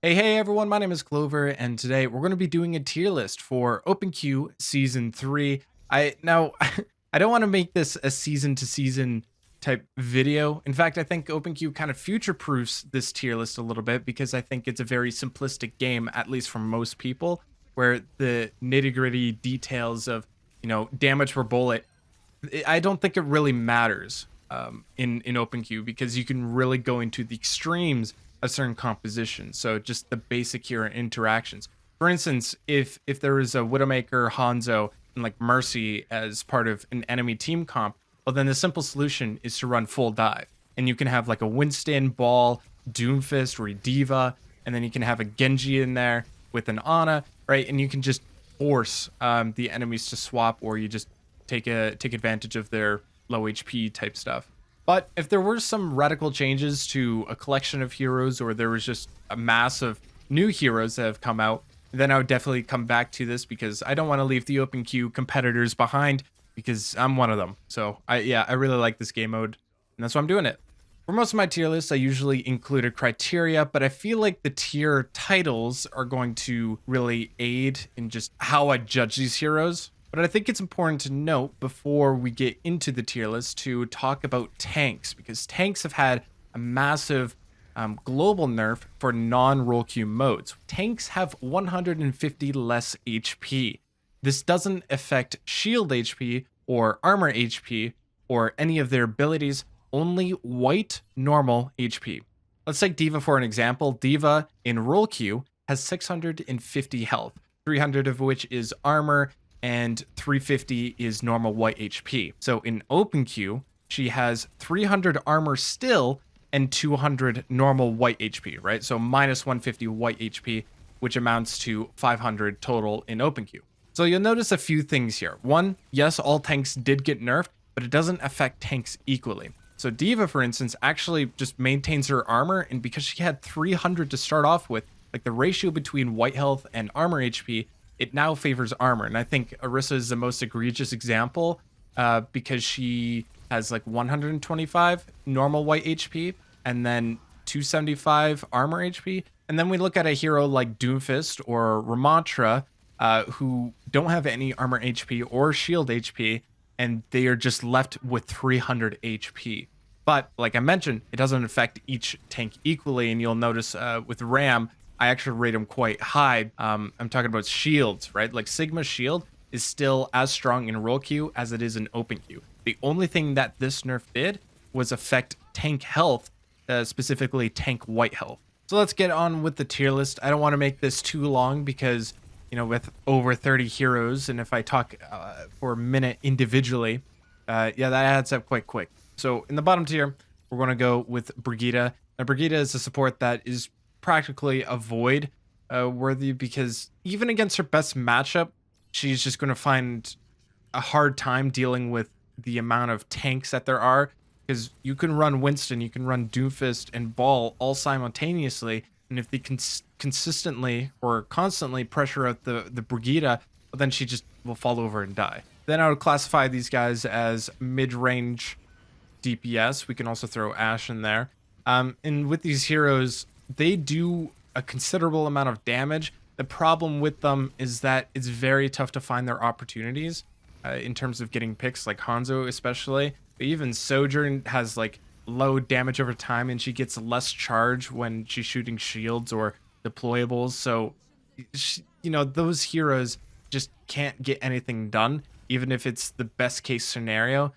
Hey everyone, my name is Clover, and today we're going to be doing a tier list for OpenQ Season 3. I don't want to make this a season to season type video. In fact, I think OpenQ kind of future-proofs this tier list a little bit because I think it's a very simplistic game, at least for most people, where the nitty-gritty details of, damage per bullet, I don't think it really matters in OpenQ because you can really go into the extremes of certain compositions. So just the basic hero interactions. For instance, if there is a Widowmaker, Hanzo, and like Mercy as part of an enemy team comp, well then the simple solution is to run full dive. And you can have like a Winston, Ball, Doomfist, or a Diva, and then you can have a Genji in there with an Ana, right? And you can just force the enemies to swap, or you just take advantage of their low HP type stuff. But if there were some radical changes to a collection of heroes, or there was just a mass of new heroes that have come out, then I would definitely come back to this because I don't want to leave the OpenQ competitors behind because I'm one of them. So I really like this game mode, and that's why I'm doing it. For most of my tier lists, I usually include a criteria, but I feel like the tier titles are going to really aid in just how I judge these heroes. But I think it's important to note before we get into the tier list to talk about tanks, because tanks have had a massive global nerf for non-role queue modes. Tanks have 150 less HP. This doesn't affect shield HP or armor HP or any of their abilities, only white normal HP. Let's take Diva for an example. Diva in role queue has 650 health, 300 of which is armor, and 350 is normal white HP. So in OpenQ, she has 300 armor still and 200 normal white HP, right? So minus 150 white HP, which amounts to 500 total in OpenQ. So you'll notice a few things here. One, yes, all tanks did get nerfed, but it doesn't affect tanks equally. So Diva, for instance, actually just maintains her armor, and because she had 300 to start off with, like the ratio between white health and armor HP, it now favors armor. And I think Orisa is the most egregious example because she has like 125 normal white HP and then 275 armor HP. And then we look at a hero like Doomfist or Ramattra who don't have any armor HP or shield HP, and they are just left with 300 HP. But like I mentioned, it doesn't affect each tank equally. And you'll notice with Ram, I actually rate him quite high. I'm talking about shields, right? Like Sigma's shield is still as strong in role queue as it is in open queue. The only thing that this nerf did was affect tank health, specifically tank white health. So let's get on with the tier list. I don't want to make this too long because, with over 30 heroes, and if I talk for a minute individually, that adds up quite quick. So in the bottom tier, we're going to go with Brigitte. Now, Brigitte is a support that is practically avoid worthy because even against her best matchup, she's just going to find a hard time dealing with the amount of tanks that there are, because you can run Winston, you can run Doomfist and Ball all simultaneously, and if they consistently or constantly pressure out the Brigitte, well, then she just will fall over and die. Then I would classify these guys as mid-range DPS. We can also throw Ashe in there. And with these heroes, they do a considerable amount of damage. The problem with them is that it's very tough to find their opportunities in terms of getting picks, like Hanzo especially. But even Sojourn has like low damage over time, and she gets less charge when she's shooting shields or deployables. So, those heroes just can't get anything done, even if it's the best case scenario.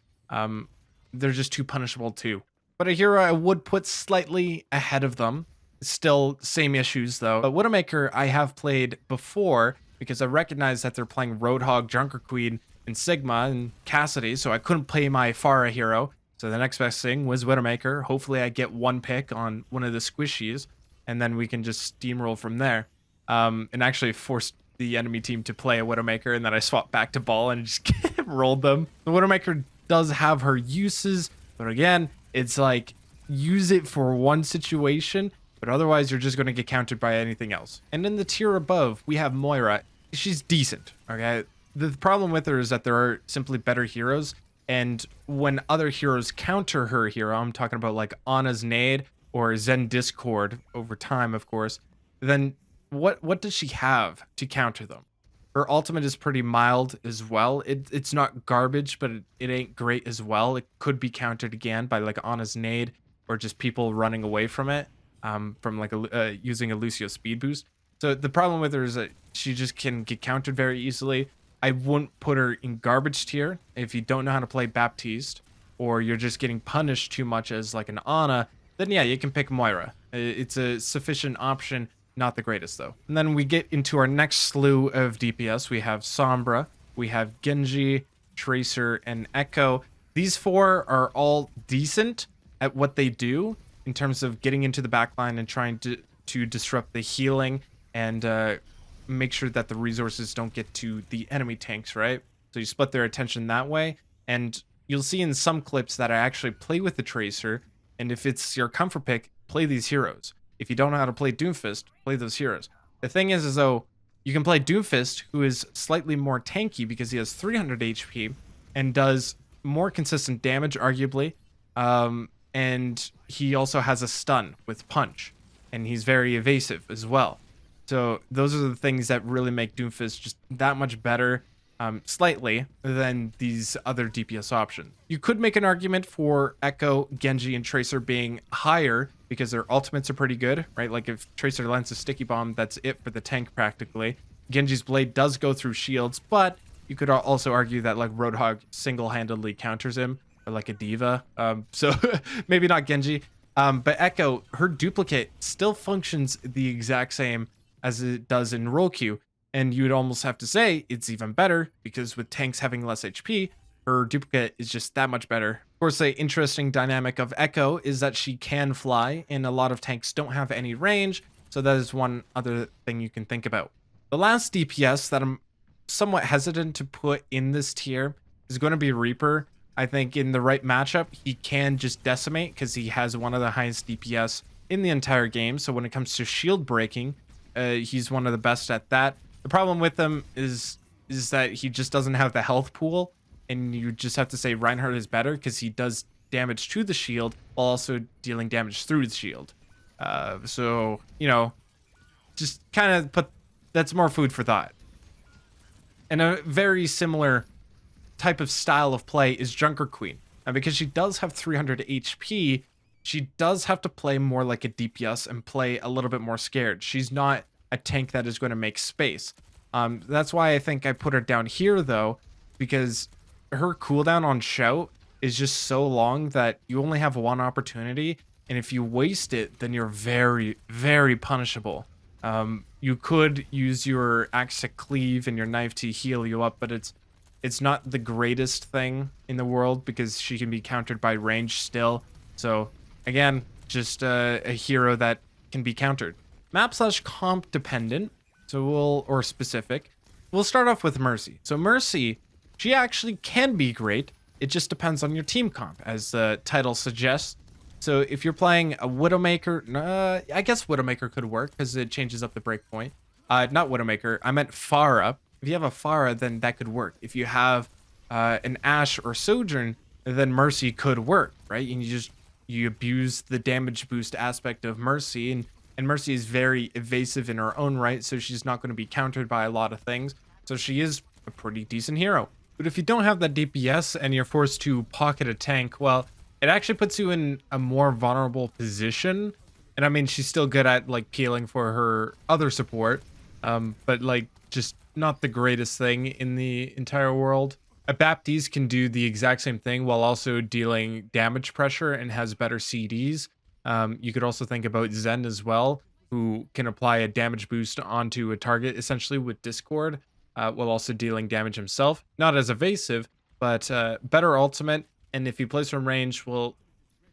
They're just too punishable too. But a hero I would put slightly ahead of them. Still same issues though. But Widowmaker I have played before because I recognize that they're playing Roadhog, Junker Queen, and Sigma and Cassidy, so I couldn't play my Pharah hero. So the next best thing was Widowmaker. Hopefully I get one pick on one of the squishies, and then we can just steamroll from there. And actually forced the enemy team to play a Widowmaker, and then I swapped back to Ball and just rolled them. The Widowmaker does have her uses, but again, it's like use it for one situation, but otherwise you're just going to get countered by anything else. And in the tier above, we have Moira. She's decent, okay? The problem with her is that there are simply better heroes, and when other heroes counter her hero, I'm talking about like Ana's Nade or Zen Discord over time, of course, then what does she have to counter them? Her ultimate is pretty mild as well. It's not garbage, but it ain't great as well. It could be countered again by like Ana's nade or just people running away from it, from like using a Lucio speed boost. So the problem with her is that she just can get countered very easily. I wouldn't put her in garbage tier if you don't know how to play Baptiste, or you're just getting punished too much as like an Ana. Then yeah, you can pick Moira. It's a sufficient option. Not the greatest though. And then we get into our next slew of DPS. We have Sombra, we have Genji, Tracer, and Echo. These four are all decent at what they do in terms of getting into the backline and trying to disrupt the healing and make sure that the resources don't get to the enemy tanks, right? So you split their attention that way. And you'll see in some clips that I actually play with the Tracer. And if it's your comfort pick, play these heroes. If you don't know how to play Doomfist, play those heroes. The thing is though, you can play Doomfist, who is slightly more tanky because he has 300 HP and does more consistent damage, arguably. And he also has a stun with Punch, and he's very evasive as well. So those are the things that really make Doomfist just that much better, slightly, than these other DPS options. You could make an argument for Echo, Genji, and Tracer being higher because their ultimates are pretty good, right? Like if Tracer lands a sticky bomb, that's it for the tank practically. Genji's blade does go through shields, but you could also argue that like Roadhog single-handedly counters him, or like a diva. So maybe not Genji. But Echo, her duplicate still functions the exact same as it does in roll queue. And you would almost have to say it's even better because with tanks having less HP, her duplicate is just that much better. Of course, the interesting dynamic of Echo is that she can fly, and a lot of tanks don't have any range. So that is one other thing you can think about. The last DPS that I'm somewhat hesitant to put in this tier is going to be Reaper. I think in the right matchup, he can just decimate because he has one of the highest DPS in the entire game. So when it comes to shield breaking, he's one of the best at that. The problem with him is that he just doesn't have the health pool, and you just have to say Reinhardt is better because he does damage to the shield while also dealing damage through the shield. So, you know, just kind of put, that's more food for thought. And a very similar type of style of play is Junker Queen. And because she does have 300 HP, she does have to play more like a DPS and play a little bit more scared. She's not a tank that is going to make space. That's why I think I put her down here though, because her cooldown on Shout is just so long that you only have one opportunity, and if you waste it, then you're very, very punishable. You could use your axe to cleave and your knife to heal you up, but it's not the greatest thing in the world because she can be countered by range still. So again, just a hero that can be countered. Map/comp dependent, so or specific. We'll start off with Mercy. So Mercy, she actually can be great. It just depends on your team comp, as the title suggests. So if you're playing a Widowmaker, I guess Widowmaker could work because it changes up the breakpoint. Not Widowmaker, I meant Pharah. If you have a Pharah, then that could work. If you have an Ashe or Sojourn, then Mercy could work, right? And you abuse the damage boost aspect of Mercy, and Mercy is very evasive in her own right, so she's not going to be countered by a lot of things. So she is a pretty decent hero. But if you don't have that DPS and you're forced to pocket a tank, well, it actually puts you in a more vulnerable position. And I mean, she's still good at like peeling for her other support, but like just not the greatest thing in the entire world. A Baptiste can do the exact same thing while also dealing damage pressure and has better CDs. You could also think about Zen as well, who can apply a damage boost onto a target essentially with Discord, while also dealing damage himself. Not as evasive, but better ultimate. And if you place from range, well,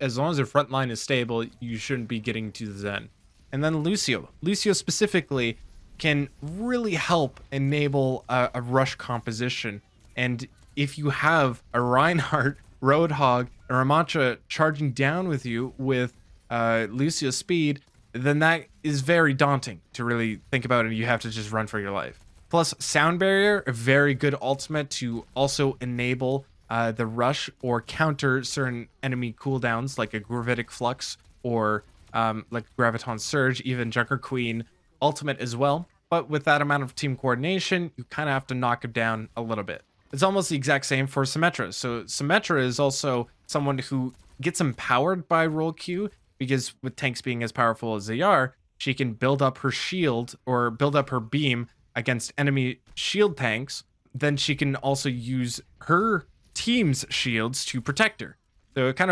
as long as your front line is stable, you shouldn't be getting to the Zen. And then Lucio. Lucio specifically can really help enable a rush composition. And if you have a Reinhardt, Roadhog, and Ramattra charging down with you with Lucio speed, then that is very daunting to really think about, and you have to just run for your life. Plus, Sound Barrier, a very good ultimate to also enable the rush or counter certain enemy cooldowns like a Gravitic Flux or like Graviton Surge. Even Junker Queen ultimate as well. But with that amount of team coordination, you kind of have to knock him down a little bit. It's almost the exact same for Symmetra. So Symmetra is also someone who gets empowered by roll Q, because with tanks being as powerful as they are, she can build up her shield or build up her beam against enemy shield tanks. Then she can also use her team's shields to protect her. So it kind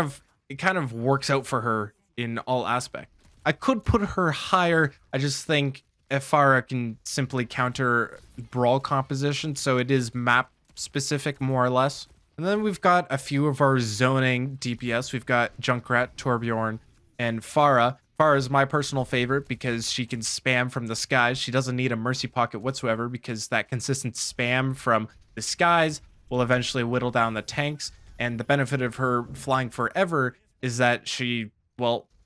of works out for her in all aspects. I could put her higher. I just think Ephara can simply counter brawl composition, so it is map specific more or less. And then we've got a few of our zoning DPS. We've got Junkrat, Torbjorn, and Pharah. Pharah is my personal favorite because she can spam from the skies. She doesn't need a mercy pocket whatsoever, because that consistent spam from the skies will eventually whittle down the tanks. And the benefit of her flying forever is that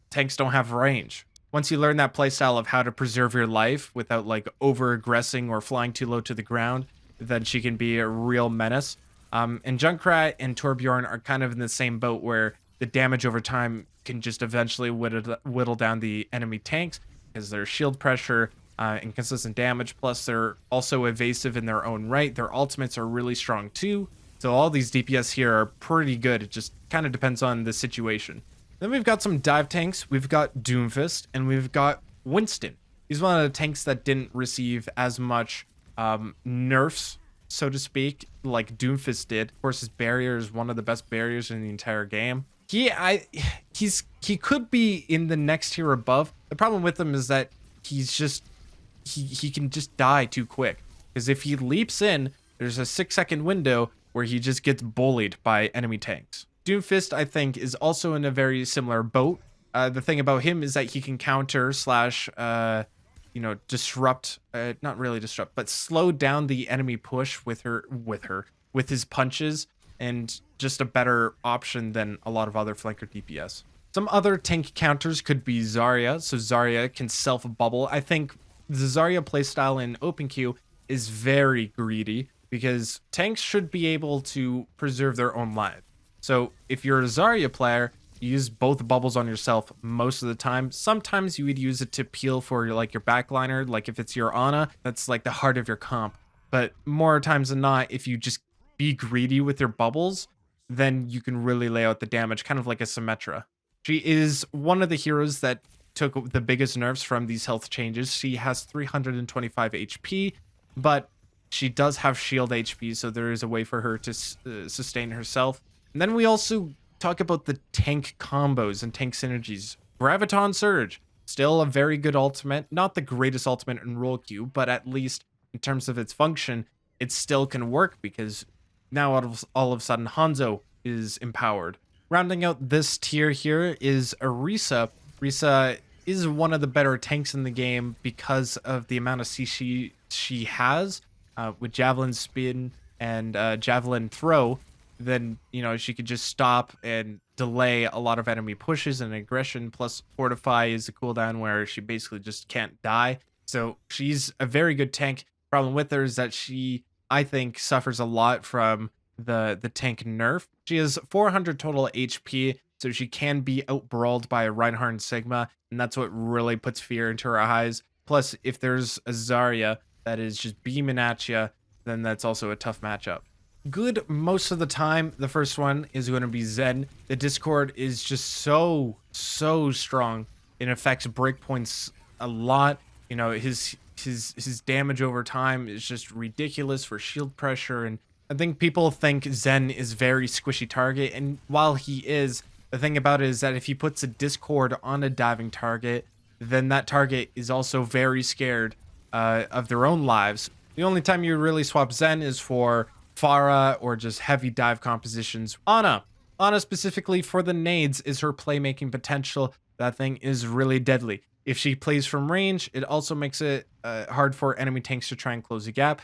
tanks don't have range. Once you learn that playstyle of how to preserve your life without like over aggressing or flying too low to the ground, then she can be a real menace. And Junkrat and Torbjorn are kind of in the same boat, where the damage over time can just eventually whittle down the enemy tanks, because their shield pressure and consistent damage, plus they're also evasive in their own right. Their ultimates are really strong too. So all these DPS here are pretty good. It just kind of depends on the situation. Then we've got some dive tanks. We've got Doomfist, and we've got Winston. He's one of the tanks that didn't receive as much nerfs, so to speak, like Doomfist did. Of course, his barrier is one of the best barriers in the entire game. He could be in the next tier above. The problem with him is that he's just he can just die too quick, because if he leaps in, there's a 6-second window where he just gets bullied by enemy tanks. Doomfist, I think, is also in a very similar boat. The thing about him is that he can counter slash disrupt, not really disrupt, but slow down the enemy push with his punches, and just a better option than a lot of other flanker DPS. Some other tank counters could be Zarya. So Zarya can self-bubble. I think the Zarya playstyle in open queue is very greedy, because tanks should be able to preserve their own life. So if you're a Zarya player, you use both bubbles on yourself most of the time. Sometimes you would use it to peel for your backliner, like if it's your Ana, that's like the heart of your comp. But more times than not, if you just be greedy with your bubbles, then you can really lay out the damage, kind of like a Symmetra. She is one of the heroes that took the biggest nerfs from these health changes. She has 325 HP, but she does have shield HP, so there is a way for her to sustain herself. And then we also talk about the tank combos and tank synergies. Graviton Surge, still a very good ultimate. Not the greatest ultimate in role queue, but at least in terms of its function, it still can work, because now all of a sudden Hanzo is empowered. Rounding out this tier here is Orisa. Orisa is one of the better tanks in the game because of the amount of CC she has with Javelin Spin and Javelin Throw. Then, she could just stop and delay a lot of enemy pushes and aggression. Plus, Fortify is a cooldown where she basically just can't die. So she's a very good tank. Problem with her is that she, I think, suffers a lot from the tank nerf. She has 400 total HP, so she can be outbrawled by a Reinhardt and Sigma, and that's what really puts fear into her eyes. Plus, if there's a Zarya that is just beaming at you, then that's also a tough matchup. Good most of the time. The first one is going to be Zen. The Discord is just so strong. It affects breakpoints a lot. His damage over time is just ridiculous for shield pressure, and I think people think Zen is very squishy target, and while he is, the thing about it is that if he puts a Discord on a diving target, then that target is also very scared of their own lives. The only time you really swap Zen is for Pharah or just heavy dive compositions. Ana specifically for the nades is her playmaking potential. That thing is really deadly. If she plays from range, it also makes it hard for enemy tanks to try and close the gap.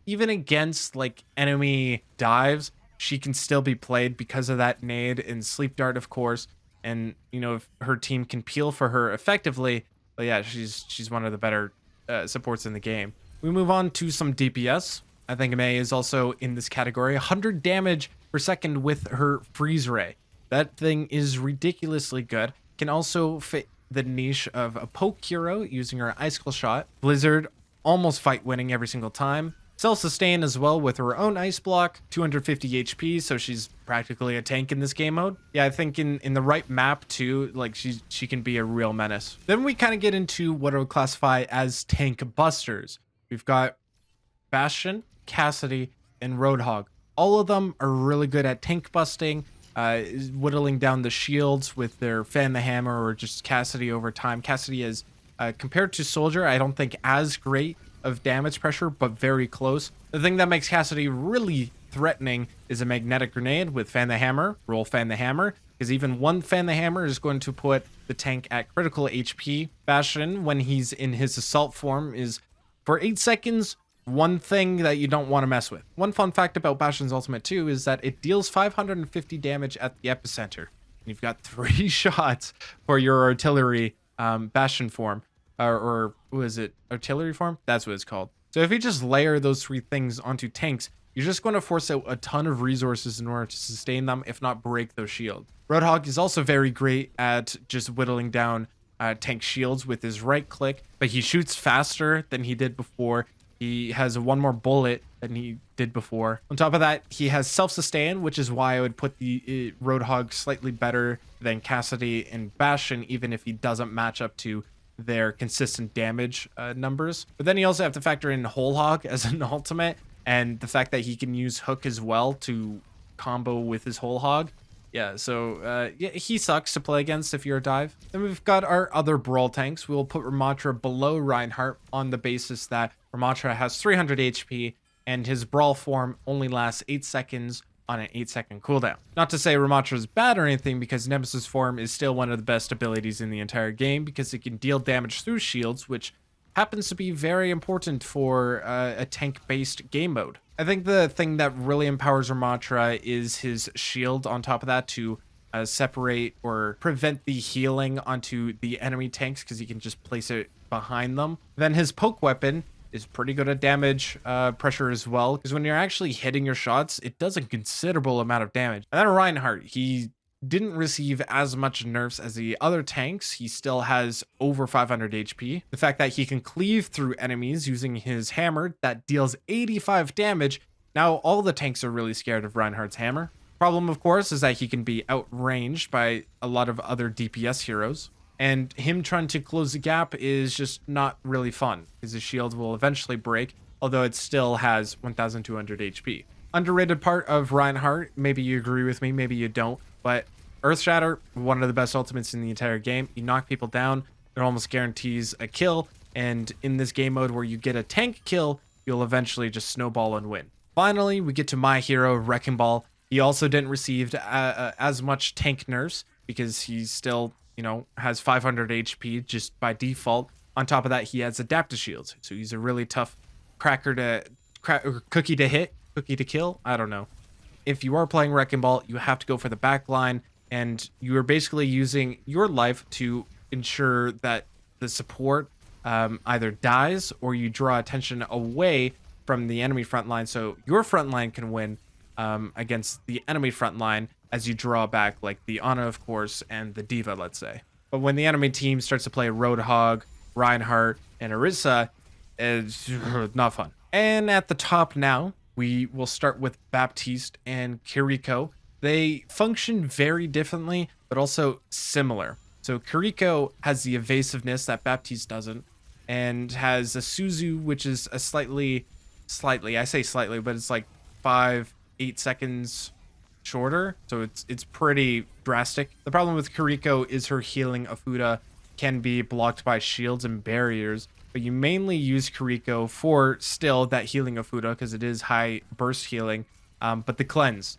Even against enemy dives, she can still be played because of that nade and sleep dart, of course. And if her team can peel for her effectively, but yeah, she's one of the better supports in the game. We move on to some DPS. I think Mei is also in this category. 100 damage per second with her freeze ray. That thing is ridiculously good. Can also the niche of a poke hero using her icicle shot. Blizzard almost fight winning every single time. Self-sustain as well with her own ice block, 250 HP, so she's practically a tank in this game mode. Yeah, I think in the right map too, like she can be a real menace. Then we kind of get into what I would classify as tank busters. We've got Bastion, Cassidy, and Roadhog. All of them are really good at tank busting, whittling down the shields with their Fan the Hammer or just Cassidy over time. Cassidy is, compared to Soldier, I don't think as great of damage pressure, but very close. The thing that makes Cassidy really threatening is a magnetic grenade with Fan the Hammer, roll Fan the Hammer, because even one Fan the Hammer is going to put the tank at critical HP. Bastion, when he's in his assault form, is for 8 seconds, one thing that you don't want to mess with. One fun fact about Bastion's ultimate too is that it deals 550 damage at the epicenter. You've got 3 shots for your artillery Bastion form. Or what is it? Artillery form? That's what it's called. So if you just layer those 3 things onto tanks, you're just going to force out a ton of resources in order to sustain them, if not break those shields. Roadhog is also very great at just whittling down tank shields with his right click, but he shoots faster than he did before. He has one more bullet than he did before. On top of that, he has self-sustain, which is why I would put the Roadhog slightly better than Cassidy and Bastion, even if he doesn't match up to their consistent damage numbers. But then you also have to factor in Whole Hog as an ultimate, and the fact that he can use Hook as well to combo with his Whole Hog. Yeah, so yeah, he sucks to play against if you're a dive. Then we've got our other brawl tanks. We'll put Ramattra below Reinhardt on the basis that Ramattra has 300 HP and his brawl form only lasts 8 seconds on an 8-second cooldown. Not to say Ramattra is bad or anything, because Nemesis form is still one of the best abilities in the entire game because it can deal damage through shields, which happens to be very important for a tank-based game mode. I think the thing that really empowers Ramattra is his shield on top of that to separate or prevent the healing onto the enemy tanks, because he can just place it behind them. Then his poke weapon is pretty good at damage pressure as well, because when you're actually hitting your shots, it does a considerable amount of damage. And then Reinhardt, he didn't receive as much nerfs as the other tanks. He still has over 500 HP. The fact that he can cleave through enemies using his hammer that deals 85 damage. Now all the tanks are really scared of Reinhardt's hammer. Problem, of course, is that he can be outranged by a lot of other DPS heroes. And him trying to close the gap is just not really fun, because his shield will eventually break, although it still has 1200 HP. Underrated part of Reinhardt, maybe you agree with me, maybe you don't, but Earthshatter, one of the best ultimates in the entire game. You knock people down, it almost guarantees a kill, and in this game mode where you get a tank kill, you'll eventually just snowball and win. Finally, we get to my hero, Wrecking Ball. He also didn't receive as much tank nerfs, because he's still, you know, has 500 HP just by default. On top of that, he has adaptive shields, so he's a really tough cookie to hit, cookie to kill. I don't know. If you are playing Wrecking Ball, you have to go for the back line, and you are basically using your life to ensure that the support either dies or you draw attention away from the enemy front line, so your front line can win against the enemy front line as you draw back, like the Ana, of course, and the Diva, let's say. But when the enemy team starts to play Roadhog, Reinhardt, and Orisa, it's not fun. And at the top now, we will start with Baptiste and Kiriko. They function very differently, but also similar. So Kiriko has the evasiveness that Baptiste doesn't, and has a Suzu, which is a slightly, I say slightly, but it's like 5-8 seconds shorter, so it's pretty drastic. The problem with Kiriko is her healing Afuda can be blocked by shields and barriers, but you mainly use Kiriko for still that healing Afuda because it is high burst healing. But the cleanse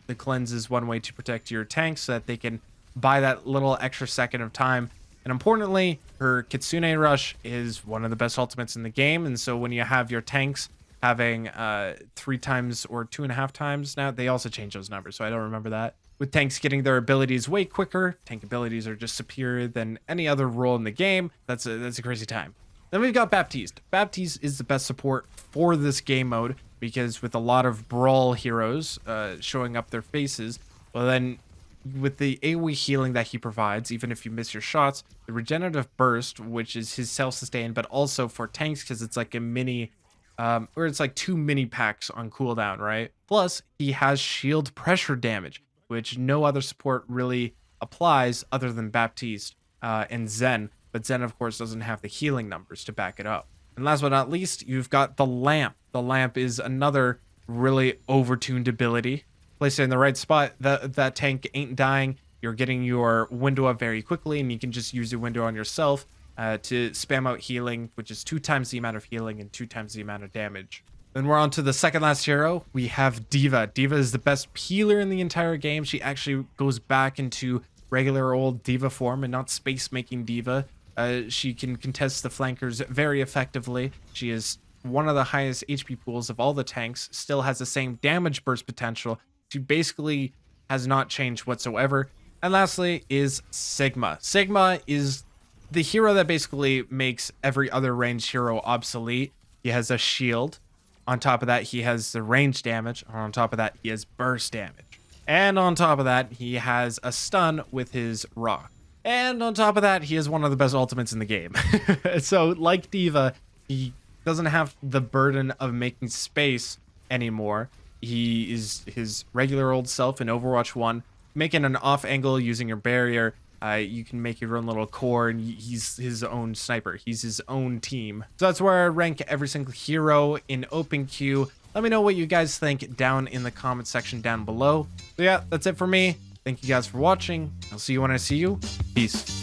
is one way to protect your tanks so that they can buy that little extra second of time. And importantly, her Kitsune Rush is one of the best ultimates in the game, and so when you have your tanks having 3 times or 2.5 times now, they also change those numbers, so I don't remember that. With tanks getting their abilities way quicker, tank abilities are just superior than any other role in the game. That's a crazy time. Then we've got Baptiste. Baptiste is the best support for this game mode, because with a lot of brawl heroes showing up their faces, well then with the AoE healing that he provides, even if you miss your shots, the regenerative burst, which is his self-sustain, but also for tanks because it's like a mini, or it's like 2 mini packs on cooldown, right? Plus, he has shield pressure damage, which no other support really applies other than Baptiste and Zen. But Zen, of course, doesn't have the healing numbers to back it up. And last but not least, you've got the lamp. The lamp is another really overtuned ability. Place it in the right spot, that tank ain't dying. You're getting your window up very quickly, and you can just use your window on yourself to spam out healing, which is 2 times the amount of healing and 2 times the amount of damage. Then we're on to the second last hero. We have D.Va. D.Va is the best healer in the entire game. She actually goes back into regular old D.Va form and not space-making D.Va. She can contest the flankers very effectively. She is one of the highest HP pools of all the tanks, still has the same damage burst potential. She basically has not changed whatsoever. And lastly is Sigma. Sigma is the hero that basically makes every other ranged hero obsolete. He has a shield. On top of that, he has the range damage. On top of that, he has burst damage. And on top of that, he has a stun with his rock. And on top of that, he is one of the best ultimates in the game. So like D.Va, he doesn't have the burden of making space anymore. He is his regular old self in Overwatch 1, making an off angle using your barrier. You can make your own little core, and he's his own sniper. He's his own team. So that's where I rank every single hero in open queue. Let me know what you guys think down in the comment section down below. So yeah, that's it for me. Thank you guys for watching. I'll see you when I see you. Peace.